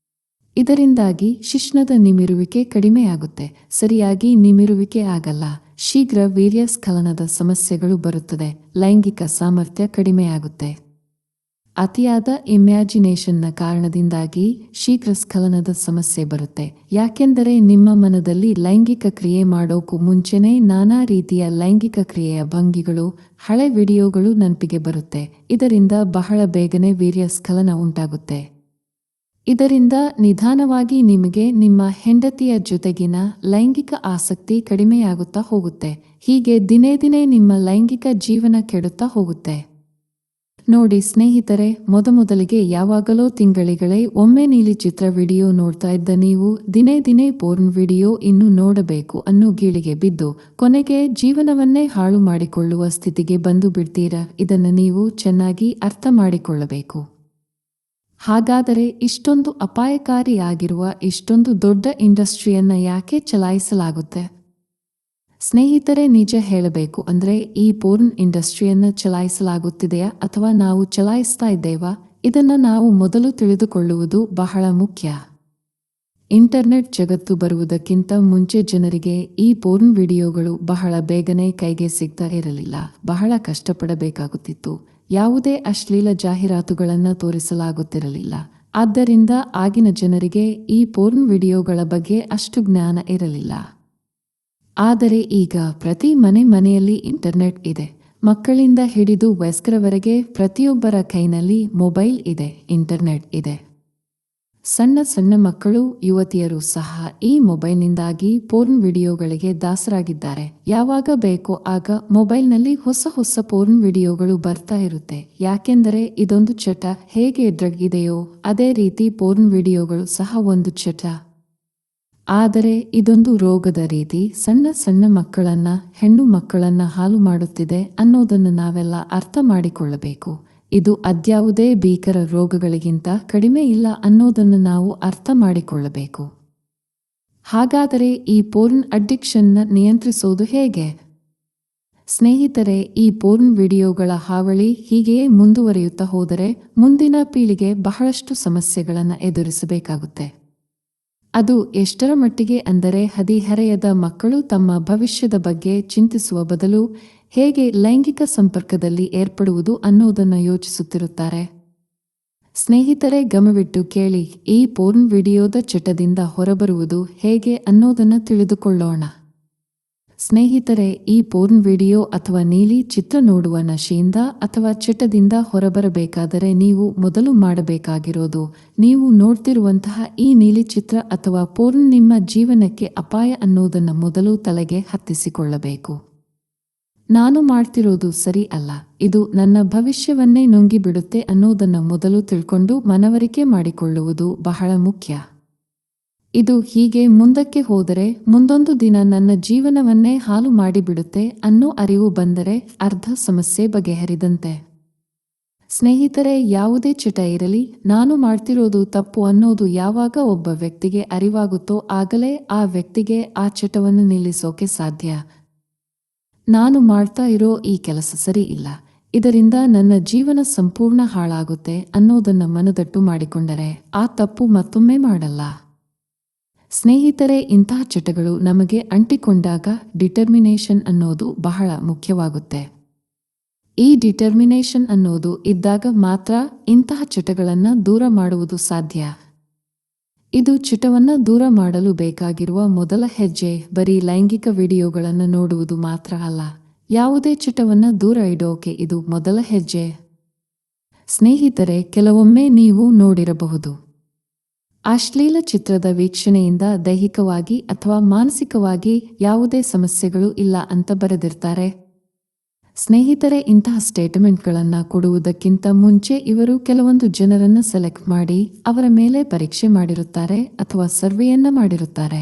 ಇದರಿಂದಾಗಿ ಶಿಶ್ನದ ನಿಮಿರುವಿಕೆ ಕಡಿಮೆಯಾಗುತ್ತೆ. ಸರಿಯಾಗಿ ನಿಮಿರುವಿಕೆ ಆಗಲ್ಲ. ಶೀಘ್ರ ವೀರ್ಯಸ್ಖಲನದ ಸಮಸ್ಯೆಗಳು ಬರುತ್ತದೆ. ಲೈಂಗಿಕ ಸಾಮರ್ಥ್ಯ ಕಡಿಮೆಯಾಗುತ್ತೆ. ಅತಿಯಾದ ಇಮ್ಯಾಜಿನೇಷನ್ನ ಕಾರಣದಿಂದಾಗಿ ಶೀಘ್ರ ಸ್ಖಲನದ ಸಮಸ್ಯೆ ಬರುತ್ತೆ. ಯಾಕೆಂದರೆ ನಿಮ್ಮ ಮನದಲ್ಲಿ ಲೈಂಗಿಕ ಕ್ರಿಯೆ ಮಾಡೋಕ್ಕೂ ಮುಂಚೆನೇ ನಾನಾ ರೀತಿಯ ಲೈಂಗಿಕ ಕ್ರಿಯೆಯ ಭಂಗಿಗಳು, ಹಳೆ ವಿಡಿಯೋಗಳು ನೆನಪಿಗೆ ಬರುತ್ತೆ. ಇದರಿಂದ ಬಹಳ ಬೇಗನೆ ವೀರ್ಯಸ್ಖಲನ ಉಂಟಾಗುತ್ತೆ. ಇದರಿಂದ ನಿಧಾನವಾಗಿ ನಿಮಗೆ ನಿಮ್ಮ ಹೆಂಡತಿಯ ಜೊತೆಗಿನ ಲೈಂಗಿಕ ಆಸಕ್ತಿ ಕಡಿಮೆಯಾಗುತ್ತಾ ಹೋಗುತ್ತೆ. ಹೀಗೆ ದಿನೇ ದಿನೇ ನಿಮ್ಮ ಲೈಂಗಿಕ ಜೀವನ ಕೆಡುತ್ತಾ ಹೋಗುತ್ತೆ. ನೋಡಿ ಸ್ನೇಹಿತರೆ, ಮೊದಲಿಗೆ ಯಾವಾಗಲೋ ತಿಂಗಳಿಗಳೇ ಒಮ್ಮೆ ನೀಲಿ ಚಿತ್ರ ವಿಡಿಯೋ ನೋಡ್ತಾ ಇದ್ದ ನೀವು ದಿನೇ ದಿನೇ ಪೋರ್ನ್ ವಿಡಿಯೋ ಇನ್ನೂ ನೋಡಬೇಕು ಅನ್ನೋ ಗೀಳಿಗೆ ಬಿದ್ದು ಕೊನೆಗೆ ಜೀವನವನ್ನೇ ಹಾಳು ಮಾಡಿಕೊಳ್ಳುವ ಸ್ಥಿತಿಗೆ ಬಂದು ಬಿಡ್ತೀರಾ. ಇದನ್ನು ನೀವು ಚೆನ್ನಾಗಿ ಅರ್ಥ ಮಾಡಿಕೊಳ್ಳಬೇಕು. ಹಾಗಾದರೆ ಇಷ್ಟೊಂದು ಅಪಾಯಕಾರಿಯಾಗಿರುವ ಇಷ್ಟೊಂದು ದೊಡ್ಡ ಇಂಡಸ್ಟ್ರಿಯನ್ನ ಯಾಕೆ ಚಲಾಯಿಸಲಾಗುತ್ತೆ? ಸ್ನೇಹಿತರೆ, ನಿಜ ಹೇಳಬೇಕು ಅಂದ್ರೆ ಈ ಪೋರ್ನ್ ಇಂಡಸ್ಟ್ರಿಯನ್ನ ಚಲಾಯಿಸಲಾಗುತ್ತಿದೆಯಾ ಅಥವಾ ನಾವು ಚಲಾಯಿಸ್ತಾ ಇದ್ದೇವಾ? ಇದನ್ನ ನಾವು ಮೊದಲು ತಿಳಿದುಕೊಳ್ಳುವುದು ಬಹಳ ಮುಖ್ಯ. ಇಂಟರ್ನೆಟ್ ಜಗತ್ತು ಬರುವುದಕ್ಕಿಂತ ಮುಂಚೆ ಜನರಿಗೆ ಈ ಪೋರ್ನ್ ವಿಡಿಯೋಗಳು ಬಹಳ ಬೇಗನೆ ಕೈಗೆ ಸಿಗ್ತಾ ಇರಲಿಲ್ಲ. ಬಹಳ ಕಷ್ಟಪಡಬೇಕಾಗುತ್ತಿತ್ತು. ಯಾವುದೇ ಅಶ್ಲೀಲ ಜಾಹೀರಾತುಗಳನ್ನು ತೋರಿಸಲಾಗುತ್ತಿರಲಿಲ್ಲ. ಆದ್ದರಿಂದ ಆಗಿನ ಜನರಿಗೆ ಈ ಪೋರ್ನ್ ವಿಡಿಯೋಗಳ ಬಗ್ಗೆ ಅಷ್ಟು ಜ್ಞಾನ ಇರಲಿಲ್ಲ. ಆದರೆ ಈಗ ಪ್ರತಿ ಮನೆಯಲ್ಲಿ ಇಂಟರ್ನೆಟ್ ಇದೆ. ಮಕ್ಕಳಿಂದ ಹಿಡಿದು ವಯಸ್ಕರವರೆಗೆ ಪ್ರತಿಯೊಬ್ಬರ ಕೈನಲ್ಲಿ ಮೊಬೈಲ್ ಇದೆ, ಇಂಟರ್ನೆಟ್ ಇದೆ. ಸಣ್ಣ ಮಕ್ಕಳು, ಯುವತಿಯರು ಸಹ ಈ ಮೊಬೈಲ್ನಿಂದಾಗಿ ಪೋರ್ನ್ ವಿಡಿಯೋಗಳಿಗೆ ದಾಸರಾಗಿದ್ದಾರೆ. ಯಾವಾಗ ಬೇಕೋ ಆಗ ಮೊಬೈಲ್ನಲ್ಲಿ ಹೊಸ ಪೋರ್ನ್ ವಿಡಿಯೋಗಳು ಬರ್ತಾ ಇರುತ್ತೆ. ಯಾಕೆಂದರೆ ಇದೊಂದು ಚಟ. ಹೇಗೆ ಡ್ರಗ್ ಇದೆಯೋ ಅದೇ ರೀತಿ ಪೋರ್ನ್ ವಿಡಿಯೋಗಳು ಸಹ ಒಂದು ಚಟ. ಆದರೆ ಇದೊಂದು ರೋಗದ ರೀತಿ. ಸಣ್ಣ ಮಕ್ಕಳನ್ನ, ಹೆಣ್ಣು ಮಕ್ಕಳನ್ನ ಹಾಳು ಮಾಡುತ್ತಿದೆ ಅನ್ನೋದನ್ನು ನಾವೆಲ್ಲ ಅರ್ಥ ಮಾಡಿಕೊಳ್ಳಬೇಕು. ಇದು ಅದ್ಯಾವುದೇ ಭೀಕರ ರೋಗಗಳಿಗಿಂತ ಕಡಿಮೆ ಇಲ್ಲ ಅನ್ನೋದನ್ನು ನಾವು ಅರ್ಥ ಮಾಡಿಕೊಳ್ಳಬೇಕು. ಹಾಗಾದರೆ ಈ ಪೋರ್ನ್ ಅಡಿಕ್ಷನ್ನ ನಿಯಂತ್ರಿಸೋದು ಹೇಗೆ? ಸ್ನೇಹಿತರೆ, ಈ ಪೋರ್ನ್ ವಿಡಿಯೋಗಳ ಹಾವಳಿ ಹೀಗೆಯೇ ಮುಂದುವರಿಯುತ್ತಾ ಹೋದರೆ ಮುಂದಿನ ಪೀಳಿಗೆ ಬಹಳಷ್ಟು ಸಮಸ್ಯೆಗಳನ್ನು ಎದುರಿಸಬೇಕಾಗುತ್ತೆ. ಅದು ಎಷ್ಟರ ಮಟ್ಟಿಗೆ ಅಂದರೆ ಹದಿಹರೆಯದ ಮಕ್ಕಳು ತಮ್ಮ ಭವಿಷ್ಯದ ಬಗ್ಗೆ ಚಿಂತಿಸುವ ಬದಲು ಹೇಗೆ ಲೈಂಗಿಕ ಸಂಪರ್ಕದಲ್ಲಿ ಏರ್ಪಡುವುದು ಅನ್ನೋದನ್ನು ಯೋಚಿಸುತ್ತಿರುತ್ತಾರೆ. ಸ್ನೇಹಿತರೆ, ಗಮವಿಟ್ಟು ಕೇಳಿ. ಈ ಪೋರ್ನ್ ವಿಡಿಯೋದ ಚಟದಿಂದ ಹೊರಬರುವುದು ಹೇಗೆ ಅನ್ನೋದನ್ನು ತಿಳಿದುಕೊಳ್ಳೋಣ. ಸ್ನೇಹಿತರೆ, ಈ ಪೋರ್ನ್ ವಿಡಿಯೋ ಅಥವಾ ನೀಲಿ ಚಿತ್ರ ನೋಡುವ ನಶೆಯಿಂದ ಅಥವಾ ಚಟದಿಂದ ಹೊರಬರಬೇಕಾದರೆ ನೀವು ಮೊದಲು ಮಾಡಬೇಕಾಗಿರೋದು, ನೀವು ನೋಡ್ತಿರುವಂತಹ ಈ ನೀಲಿ ಚಿತ್ರ ಅಥವಾ ಪೋರ್ನ್ ನಿಮ್ಮ ಜೀವನಕ್ಕೆ ಅಪಾಯ ಅನ್ನೋದನ್ನು ಮೊದಲು ತಲೆಗೆ ಹತ್ತಿಸಿಕೊಳ್ಳಬೇಕು. ನಾನು ಮಾಡ್ತಿರೋದು ಸರಿ ಅಲ್ಲ, ಇದು ನನ್ನ ಭವಿಷ್ಯವನ್ನೇ ನುಂಗಿಬಿಡುತ್ತೆ ಅನ್ನೋದನ್ನು ಮೊದಲು ತಿಳ್ಕೊಂಡು ಮನವರಿಕೆ ಮಾಡಿಕೊಳ್ಳುವುದು ಬಹಳ ಮುಖ್ಯ. ಇದು ಹೀಗೆ ಮುಂದಕ್ಕೆ ಹೋದರೆ ಮುಂದೊಂದು ದಿನ ನನ್ನ ಜೀವನವನ್ನೇ ಹಾಳು ಮಾಡಿಬಿಡುತ್ತೆ ಅನ್ನೋ ಅರಿವು ಬಂದರೆ ಅರ್ಧ ಸಮಸ್ಯೆ ಬಗೆಹರಿದಂತೆ. ಸ್ನೇಹಿತರೆ, ಯಾವುದೇ ಚಟ ಇರಲಿ, ನಾನು ಮಾಡ್ತಿರೋದು ತಪ್ಪು ಅನ್ನೋದು ಯಾವಾಗ ಒಬ್ಬ ವ್ಯಕ್ತಿಗೆ ಅರಿವಾಗುತ್ತೋ ಆಗಲೇ ಆ ವ್ಯಕ್ತಿಗೆ ಆ ಚಟವನ್ನು ನಿಲ್ಲಿಸೋಕೆ ಸಾಧ್ಯ. ನಾನು ಮಾಡ್ತಾ ಇರೋ ಈ ಕೆಲಸ ಸರಿ ಇಲ್ಲ, ಇದರಿಂದ ನನ್ನ ಜೀವನ ಸಂಪೂರ್ಣ ಹಾಳಾಗುತ್ತೆ ಅನ್ನೋದನ್ನ ಮನದಟ್ಟು ಮಾಡಿಕೊಂಡರೆ ಆ ತಪ್ಪು ಮತ್ತೊಮ್ಮೆ ಮಾಡಲ್ಲ. ಸ್ನೇಹಿತರೆ, ಇಂತಹ ಚಟಗಳು ನಮಗೆ ಅಂಟಿಕೊಂಡಾಗ ಡಿಟರ್ಮಿನೇಷನ್ ಅನ್ನೋದು ಬಹಳ ಮುಖ್ಯವಾಗುತ್ತೆ. ಈ ಡಿಟರ್ಮಿನೇಷನ್ ಅನ್ನೋದು ಇದ್ದಾಗ ಮಾತ್ರ ಇಂತಹ ಚಟಗಳನ್ನು ದೂರ ಮಾಡುವುದು ಸಾಧ್ಯ. ಇದು ಚಟವನ್ನು ದೂರ ಮಾಡಲು ಬೇಕಾಗಿರುವ ಮೊದಲ ಹೆಜ್ಜೆ ಬರೀ ಲೈಂಗಿಕ ವಿಡಿಯೋಗಳನ್ನು ನೋಡುವುದು ಮಾತ್ರ ಅಲ್ಲ. ಯಾವುದೇ ಚಟವನ್ನು ದೂರ ಇಡೋಕೆ ಇದು ಮೊದಲ ಹೆಜ್ಜೆ. ಸ್ನೇಹಿತರೆ, ಕೆಲವೊಮ್ಮೆ ನೀವು ನೋಡಿರಬಹುದು, ಅಶ್ಲೀಲ ಚಿತ್ರದ ವೀಕ್ಷಣೆಯಿಂದ ದೈಹಿಕವಾಗಿ ಅಥವಾ ಮಾನಸಿಕವಾಗಿ ಯಾವುದೇ ಸಮಸ್ಯೆಗಳು ಇಲ್ಲ ಅಂತ ಬರೆದಿರ್ತಾರೆ. ಸ್ನೇಹಿತರೆ, ಇಂತಹ ಸ್ಟೇಟ್ಮೆಂಟ್ಗಳನ್ನು ಕೊಡುವುದಕ್ಕಿಂತ ಮುಂಚೆ ಇವರು ಕೆಲವೊಂದು ಜನರನ್ನು ಸೆಲೆಕ್ಟ್ ಮಾಡಿ ಅವರ ಮೇಲೆ ಪರೀಕ್ಷೆ ಮಾಡಿರುತ್ತಾರೆ ಅಥವಾ ಸರ್ವೆಯನ್ನ ಮಾಡಿರುತ್ತಾರೆ.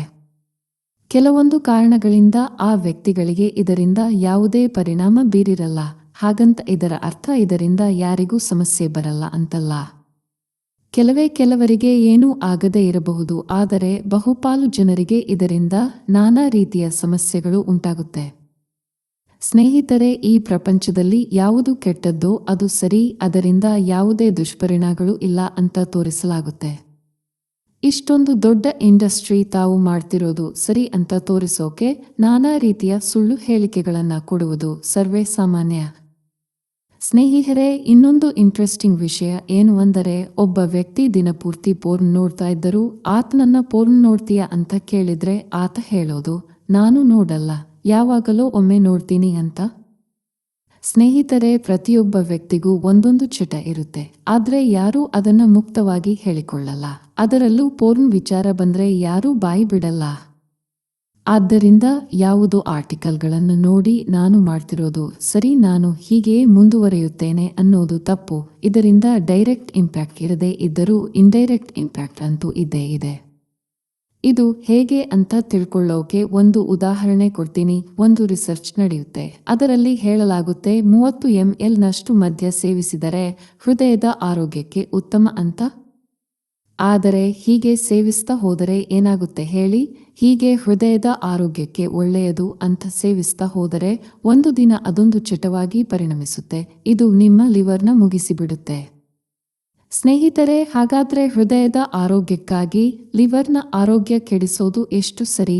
ಕೆಲವೊಂದು ಕಾರಣಗಳಿಂದ ಆ ವ್ಯಕ್ತಿಗಳಿಗೆ ಇದರಿಂದ ಯಾವುದೇ ಪರಿಣಾಮ ಬೀರಿರಲ್ಲ. ಹಾಗಂತ ಇದರ ಅರ್ಥ ಇದರಿಂದ ಯಾರಿಗೂ ಸಮಸ್ಯೆ ಬರಲ್ಲ ಅಂತಲ್ಲ. ಕೆಲವರಿಗೆ ಏನೂ ಆಗದೇ ಇರಬಹುದು, ಆದರೆ ಬಹುಪಾಲು ಜನರಿಗೆ ಇದರಿಂದ ನಾನಾ ರೀತಿಯ ಸಮಸ್ಯೆಗಳು ಉಂಟಾಗುತ್ತೆ. ಸ್ನೇಹಿತರೆ, ಈ ಪ್ರಪಂಚದಲ್ಲಿ ಯಾವುದು ಕೆಟ್ಟದ್ದೋ ಅದು ಸರಿ, ಅದರಿಂದ ಯಾವುದೇ ದುಷ್ಪರಿಣಾಮಗಳು ಇಲ್ಲ ಅಂತ ತೋರಿಸಲಾಗುತ್ತೆ. ಇಷ್ಟೊಂದು ದೊಡ್ಡ ಇಂಡಸ್ಟ್ರಿ ತಾವು ಮಾಡ್ತಿರೋದು ಸರಿ ಅಂತ ತೋರಿಸೋಕೆ ನಾನಾ ರೀತಿಯ ಸುಳ್ಳು ಹೇಳಿಕೆಗಳನ್ನು ಕೊಡುವುದು ಸರ್ವೇ ಸಾಮಾನ್ಯ. ಸ್ನೇಹಿತರೆ, ಇನ್ನೊಂದು ಇಂಟ್ರೆಸ್ಟಿಂಗ್ ವಿಷಯ ಏನು ಅಂದರೆ, ಒಬ್ಬ ವ್ಯಕ್ತಿ ದಿನಪೂರ್ತಿ ಪೋರ್ನ್ ನೋಡ್ತಾ ಇದ್ದರೂ ಆತನನ್ನ ಪೋರ್ನ್ ನೋಡ್ತೀಯಾ ಅಂತ ಕೇಳಿದ್ರೆ ಆತ ಹೇಳೋದು, ನಾನು ನೋಡಲ್ಲ, ಯಾವಾಗಲೋ ಒಮ್ಮೆ ನೋಡ್ತೀನಿ ಅಂತ. ಸ್ನೇಹಿತರೆ, ಪ್ರತಿಯೊಬ್ಬ ವ್ಯಕ್ತಿಗೂ ಒಂದೊಂದು ಚಟ ಇರುತ್ತೆ, ಆದ್ರೆ ಯಾರೂ ಅದನ್ನ ಮುಕ್ತವಾಗಿ ಹೇಳಿಕೊಳ್ಳಲ್ಲ. ಅದರಲ್ಲೂ ಪೋರ್ನ್ ವಿಚಾರ ಬಂದ್ರೆ ಯಾರೂ ಬಾಯಿ ಬಿಡಲ್ಲ. ಆದ್ದರಿಂದ ಯಾವುದೋ ಆರ್ಟಿಕಲ್ಗಳನ್ನು ನೋಡಿ ನಾನು ಮಾಡ್ತಿರೋದು ಸರಿ, ನಾನು ಹೀಗೆ ಮುಂದುವರಿಯುತ್ತೇನೆ ಅನ್ನೋದು ತಪ್ಪು. ಇದರಿಂದ ಡೈರೆಕ್ಟ್ ಇಂಪ್ಯಾಕ್ಟ್ ಇರದೇ ಇದ್ದರೂ ಇಂಡೈರೆಕ್ಟ್ ಇಂಪ್ಯಾಕ್ಟ್ ಅಂತೂ ಇದ್ದೇ ಇದೆ. ಇದು ಹೇಗೆ ಅಂತ ತಿಳ್ಕೊಳ್ಳೋಕೆ ಒಂದು ಉದಾಹರಣೆ ಕೊಡ್ತೀನಿ. ಒಂದು ರಿಸರ್ಚ್ ನಡೆಯುತ್ತೆ, ಅದರಲ್ಲಿ ಹೇಳಲಾಗುತ್ತೆ 30 ml ನಷ್ಟು ಮದ್ಯ ಸೇವಿಸಿದರೆ ಹೃದಯದ ಆರೋಗ್ಯಕ್ಕೆ ಉತ್ತಮ ಅಂತ. ಆದರೆ ಹೀಗೆ ಸೇವಿಸ್ತಾ ಹೋದರೆ ಏನಾಗುತ್ತೆ ಹೇಳಿ? ಹೀಗೆ ಹೃದಯದ ಆರೋಗ್ಯಕ್ಕೆ ಒಳ್ಳೆಯದು ಅಂತ ಸೇವಿಸ್ತಾ ಹೋದರೆ ಒಂದು ದಿನ ಅದೊಂದು ಚಟವಾಗಿ ಪರಿಣಮಿಸುತ್ತೆ. ಇದು ನಿಮ್ಮ ಲಿವರ್ನ ಮುಗಿಸಿಬಿಡುತ್ತೆ. ಸ್ನೇಹಿತರೆ, ಹಾಗಾದ್ರೆ ಹೃದಯದ ಆರೋಗ್ಯಕ್ಕಾಗಿ ಲಿವರ್ನ ಆರೋಗ್ಯ ಕೆಡಿಸೋದು ಎಷ್ಟು ಸರಿ?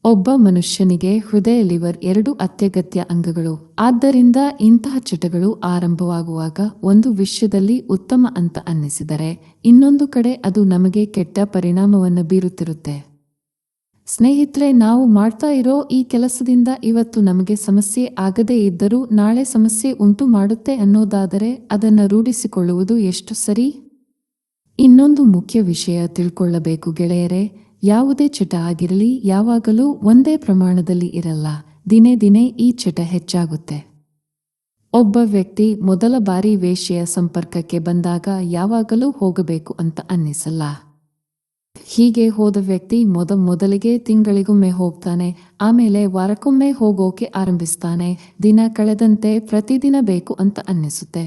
ಒಬ್ಬ ಮನುಷ್ಯನಿಗೆ ಹೃದಯ, ಲಿವರ್ ಎರಡು ಅತ್ಯಗತ್ಯ ಅಂಗಗಳು. ಆದ್ದರಿಂದ ಇಂತಹ ಚಟಗಳು ಆರಂಭವಾಗುವಾಗ ಒಂದು ವಿಷಯದಲ್ಲಿ ಉತ್ತಮ ಅಂತ ಅನ್ನಿಸಿದರೆ ಇನ್ನೊಂದು ಕಡೆ ಅದು ನಮಗೆ ಕೆಟ್ಟ ಪರಿಣಾಮವನ್ನು ಬೀರುತ್ತಿರುತ್ತೆ. ಸ್ನೇಹಿತರೆ, ನಾವು ಮಾಡ್ತಾ ಇರೋ ಈ ಕೆಲಸದಿಂದ ಇವತ್ತು ನಮಗೆ ಸಮಸ್ಯೆ ಆಗದೇ ಇದ್ದರೂ ನಾಳೆ ಸಮಸ್ಯೆ ಉಂಟು ಮಾಡುತ್ತೆ ಅನ್ನೋದಾದರೆ ಅದನ್ನು ರೂಢಿಸಿಕೊಳ್ಳುವುದು ಎಷ್ಟು ಸರಿ? ಇನ್ನೊಂದು ಮುಖ್ಯ ವಿಷಯ ತಿಳ್ಕೊಳ್ಳಬೇಕು ಗೆಳೆಯರೇ, ಯಾವುದೇ ಚಟ ಆಗಿರಲಿ ಯಾವಾಗಲೂ ಒಂದೇ ಪ್ರಮಾಣದಲ್ಲಿ ಇರಲ್ಲ. ದಿನೇ ದಿನೇ ಈ ಚಟ ಹೆಚ್ಚಾಗುತ್ತೆ. ಒಬ್ಬ ವ್ಯಕ್ತಿ ಮೊದಲ ಬಾರಿ ವೇಶ್ಯೆಯ ಸಂಪರ್ಕಕ್ಕೆ ಬಂದಾಗ ಯಾವಾಗಲೂ ಹೋಗಬೇಕು ಅಂತ ಅನ್ನಿಸಲ್ಲ. ಹೀಗೆ ಹೋದ ವ್ಯಕ್ತಿ ಮೊದಲಿಗೆ ತಿಂಗಳಿಗೊಮ್ಮೆ ಹೋಗ್ತಾನೆ, ಆಮೇಲೆ ವಾರಕ್ಕೊಮ್ಮೆ ಹೋಗೋಕೆ ಆರಂಭಿಸ್ತಾನೆ. ದಿನ ಕಳೆದಂತೆ ಪ್ರತಿದಿನ ಬೇಕು ಅಂತ ಅನ್ನಿಸುತ್ತೆ.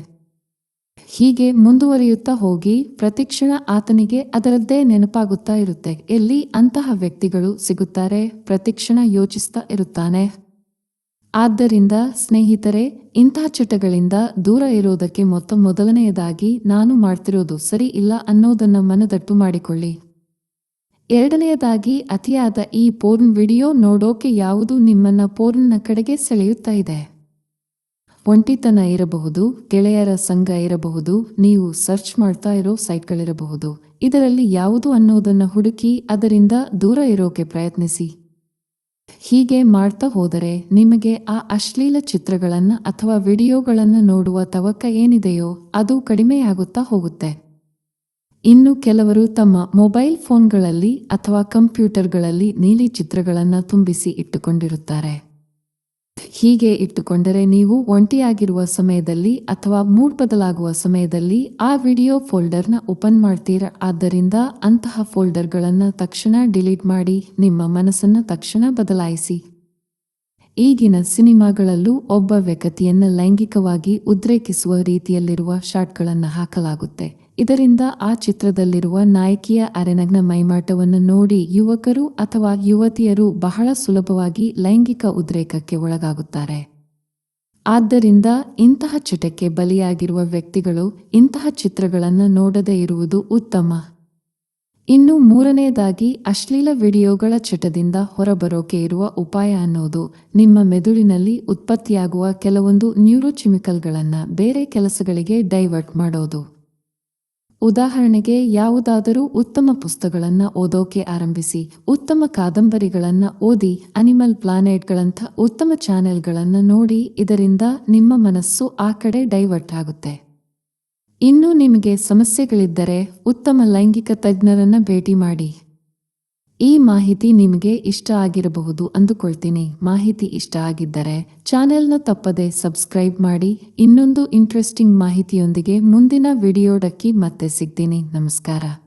ಹೀಗೆ ಮುಂದುವರಿಯುತ್ತಾ ಹೋಗಿ ಪ್ರತಿಕ್ಷಣ ಆತನಿಗೆ ಅದರದ್ದೇ ನೆನಪಾಗುತ್ತಾ ಇರುತ್ತೆ. ಎಲ್ಲಿ ಅಂತಹ ವ್ಯಕ್ತಿಗಳು ಸಿಗುತ್ತಾರೆ? ಪ್ರತಿಕ್ಷಣ ಯೋಚಿಸ್ತಾ ಇರುತ್ತಾನೆ. ಆದ್ದರಿಂದ ಸ್ನೇಹಿತರೆ, ಇಂತಹ ಚಟಗಳಿಂದ ದೂರ ಇರೋದಕ್ಕೆ ಮೊದಲನೆಯದಾಗಿ ನಾನು ಮಾಡ್ತಿರೋದು ಸರಿ ಇಲ್ಲ ಅನ್ನೋದನ್ನ ಮನದಟ್ಟು ಮಾಡಿಕೊಳ್ಳಿ. ಎರಡನೆಯದಾಗಿ, ಅತಿಯಾದ ಈ ಪೋರ್ನ್ ವಿಡಿಯೋ ನೋಡೋಕೆ ಯಾವುದು ನಿಮ್ಮನ್ನ ಪೋರ್ನ್ನ ಕಡೆಗೆ ಸೆಳೆಯುತ್ತಾ ಇದೆ? ಒಂಟಿತನ ಇರಬಹುದು, ಗೆಳೆಯರ ಸಂಘ ಇರಬಹುದು, ನೀವು ಸರ್ಚ್ ಮಾಡ್ತಾ ಇರೋ ಸೈಟ್ಗಳಿರಬಹುದು. ಇದರಲ್ಲಿ ಯಾವುದು ಅನ್ನೋದನ್ನ ಹುಡುಕಿ ಅದರಿಂದ ದೂರ ಇರೋಕೆ ಪ್ರಯತ್ನಿಸಿ. ಹೀಗೆ ಮಾಡ್ತಾ ಹೋದರೆ ನಿಮಗೆ ಆ ಅಶ್ಲೀಲ ಚಿತ್ರಗಳನ್ನ ಅಥವಾ ವಿಡಿಯೋಗಳನ್ನ ನೋಡುವ ತವಕ ಏನಿದೆಯೋ ಅದು ಕಡಿಮೆಯಾಗುತ್ತಾ ಹೋಗುತ್ತೆ. ಇನ್ನು ಕೆಲವರು ತಮ್ಮ ಮೊಬೈಲ್ ಫೋನ್ಗಳಲ್ಲಿ ಅಥವಾ ಕಂಪ್ಯೂಟರ್ಗಳಲ್ಲಿ ನೀಲಿ ಚಿತ್ರಗಳನ್ನು ತುಂಬಿಸಿ ಇಟ್ಟುಕೊಂಡಿರುತ್ತಾರೆ. ಹೀಗೆ ಇಟ್ಟುಕೊಂಡರೆ ನೀವು ಒಂಟಿಯಾಗಿರುವ ಸಮಯದಲ್ಲಿ ಅಥವಾ ಮೂಡ್ ಬದಲಾಗುವ ಸಮಯದಲ್ಲಿ ಆ ವಿಡಿಯೋ ಫೋಲ್ಡರ್ನ ಓಪನ್ ಮಾಡ್ತೀರಾ. ಆದ್ದರಿಂದ ಅಂತಹ ಫೋಲ್ಡರ್ಗಳನ್ನು ತಕ್ಷಣ ಡಿಲೀಟ್ ಮಾಡಿ ನಿಮ್ಮ ಮನಸ್ಸನ್ನು ತಕ್ಷಣ ಬದಲಾಯಿಸಿ. ಈಗಿನ ಸಿನಿಮಾಗಳಲ್ಲೂ ಒಬ್ಬ ವ್ಯಕ್ತಿಯನ್ನು ಲೈಂಗಿಕವಾಗಿ ಉದ್ರೇಕಿಸುವ ರೀತಿಯಲ್ಲಿರುವ ಶಾಟ್ಗಳನ್ನು ಹಾಕಲಾಗುತ್ತೆ. ಇದರಿಂದ ಆ ಚಿತ್ರದಲ್ಲಿರುವ ನಾಯಕಿಯ ಅರೆನಗ್ನ ಮೈಮಾಟವನ್ನು ನೋಡಿ ಯುವಕರು ಅಥವಾ ಯುವತಿಯರು ಬಹಳ ಸುಲಭವಾಗಿ ಲೈಂಗಿಕ ಉದ್ರೇಕಕ್ಕೆ ಒಳಗಾಗುತ್ತಾರೆ. ಆದ್ದರಿಂದ ಇಂತಹ ಚಟಕ್ಕೆ ಬಲಿಯಾಗಿರುವ ವ್ಯಕ್ತಿಗಳು ಇಂತಹ ಚಿತ್ರಗಳನ್ನು ನೋಡದೇ ಇರುವುದು ಉತ್ತಮ. ಇನ್ನು ಮೂರನೆಯದಾಗಿ, ಅಶ್ಲೀಲ ವಿಡಿಯೋಗಳ ಚಟದಿಂದ ಹೊರಬರೋಕೆ ಇರುವ ಉಪಾಯ ಅನ್ನೋದು ನಿಮ್ಮ ಮೆದುಳಿನಲ್ಲಿ ಉತ್ಪತ್ತಿಯಾಗುವ ಕೆಲವೊಂದು ನ್ಯೂರೋಕೆಮಿಕಲ್ಗಳನ್ನು ಬೇರೆ ಕೆಲಸಗಳಿಗೆ ಡೈವರ್ಟ್ ಮಾಡೋದು. ಉದಾಹರಣೆಗೆ, ಯಾವುದಾದರೂ ಉತ್ತಮ ಪುಸ್ತಕಗಳನ್ನು ಓದೋಕೆ ಆರಂಭಿಸಿ, ಉತ್ತಮ ಕಾದಂಬರಿಗಳನ್ನು ಓದಿ, ಅನಿಮಲ್ ಪ್ಲಾನೆಟ್ಗಳಂಥ ಉತ್ತಮ ಚಾನೆಲ್ಗಳನ್ನು ನೋಡಿ. ಇದರಿಂದ ನಿಮ್ಮ ಮನಸ್ಸು ಆ ಕಡೆ ಡೈವರ್ಟ್ ಆಗುತ್ತೆ. ಇನ್ನು ನಿಮಗೆ ಸಮಸ್ಯೆಗಳಿದ್ದರೆ ಉತ್ತಮ ಲೈಂಗಿಕ ತಜ್ಞರನ್ನ ಭೇಟಿ ಮಾಡಿ. ಈ ಮಾಹಿತಿ ನಿಮಗೆ ಇಷ್ಟ ಆಗಿರಬಹುದು ಅಂದುಕೊಳ್ತೀನಿ. ಮಾಹಿತಿ ಇಷ್ಟ ಆಗಿದ್ದರೆ ಚಾನೆಲ್ನ ತಪ್ಪದೆ ಸಬ್ಸ್ಕ್ರೈಬ್ ಮಾಡಿ. ಇನ್ನೊಂದು ಇಂಟ್ರೆಸ್ಟಿಂಗ್ ಮಾಹಿತಿಯೊಂದಿಗೆ ಮುಂದಿನ ವಿಡಿಯೋಡಕ್ಕೆ ಮತ್ತೆ ಸಿಗ್ತೀನಿ. ನಮಸ್ಕಾರ.